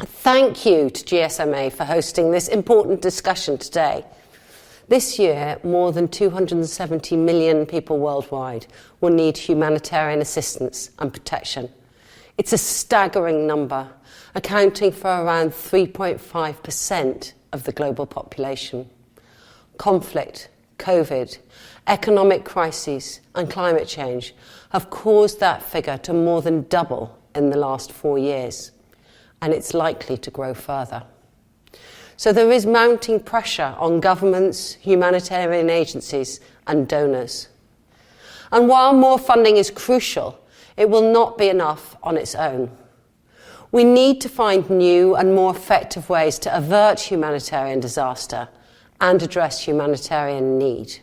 Thank you to GSMA for hosting this important discussion today. This year, more than 270 million people worldwide will need humanitarian assistance and protection. It's a staggering number, accounting for around 3.5% of the global population. Conflict, COVID, economic crises and climate change have caused that figure to more than double in the last 4 years, and it's likely to grow further. So there is mounting pressure on governments, humanitarian agencies and donors. And while more funding is crucial, it will not be enough on its own. We need to find new and more effective ways to avert humanitarian disaster and address humanitarian need.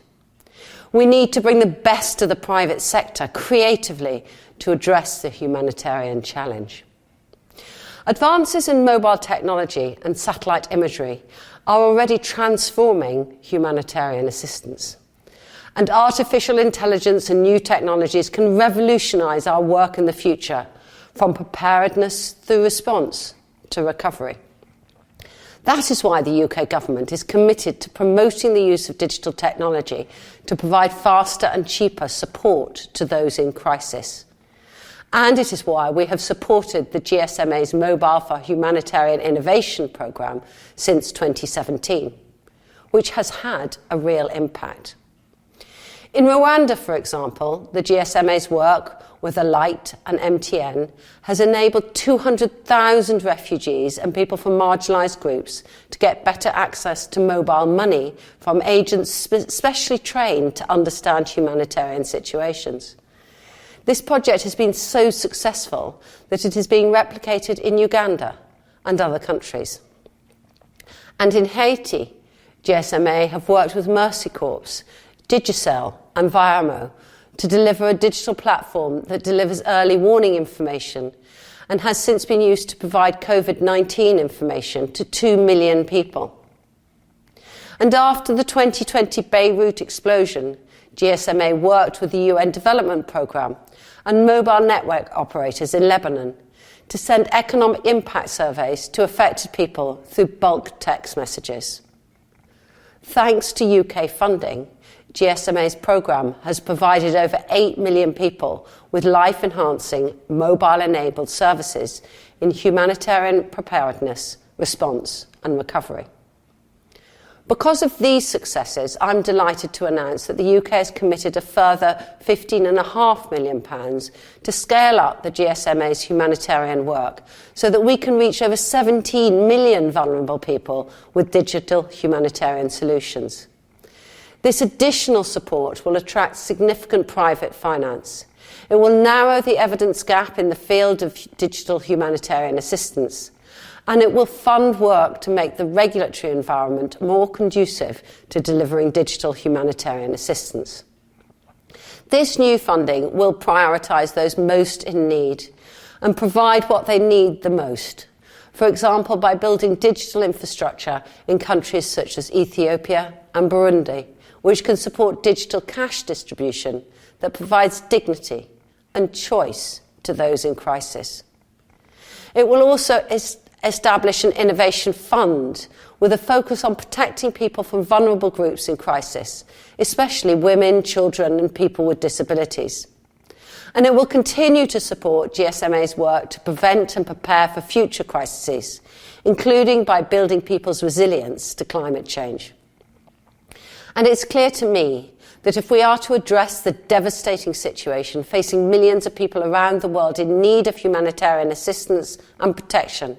We need to bring the best of the private sector creatively to address the humanitarian challenge. Advances in mobile technology and satellite imagery are already transforming humanitarian assistance. And artificial intelligence and new technologies can revolutionise our work in the future, from preparedness through response to recovery. That is why the UK government is committed to promoting the use of digital technology to provide faster and cheaper support to those in crisis. And it is why we have supported the GSMA's Mobile for Humanitarian Innovation programme since 2017, which has had a real impact. In Rwanda, for example, the GSMA's work with Alight and MTN has enabled 200,000 refugees and people from marginalised groups to get better access to mobile money from agents specially trained to understand humanitarian situations. This project has been so successful that it is being replicated in Uganda and other countries. And in Haiti, GSMA have worked with Mercy Corps, Digicel and Viamo to deliver a digital platform that delivers early warning information and has since been used to provide COVID-19 information to 2 million people. And after the 2020 Beirut explosion, GSMA worked with the UN Development Programme and mobile network operators in Lebanon to send economic impact surveys to affected people through bulk text messages. Thanks to UK funding, GSMA's programme has provided over 8 million people with life-enhancing, mobile-enabled services in humanitarian preparedness, response and recovery. Because of these successes, I'm delighted to announce that the UK has committed a further £15.5 million to scale up the GSMA's humanitarian work so that we can reach over 17 million vulnerable people with digital humanitarian solutions. This additional support will attract significant private finance. It will narrow the evidence gap in the field of digital humanitarian assistance, and it will fund work to make the regulatory environment more conducive to delivering digital humanitarian assistance. This new funding will prioritise those most in need and provide what they need the most. For example, by building digital infrastructure in countries such as Ethiopia and Burundi, which can support digital cash distribution that provides dignity and choice to those in crisis. It will also establish an innovation fund with a focus on protecting people from vulnerable groups in crisis, especially women, children and people with disabilities. And it will continue to support GSMA's work to prevent and prepare for future crises, including by building people's resilience to climate change. And it's clear to me that if we are to address the devastating situation facing millions of people around the world in need of humanitarian assistance and protection,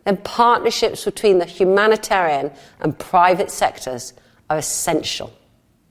then partnerships between the humanitarian and private sectors are essential.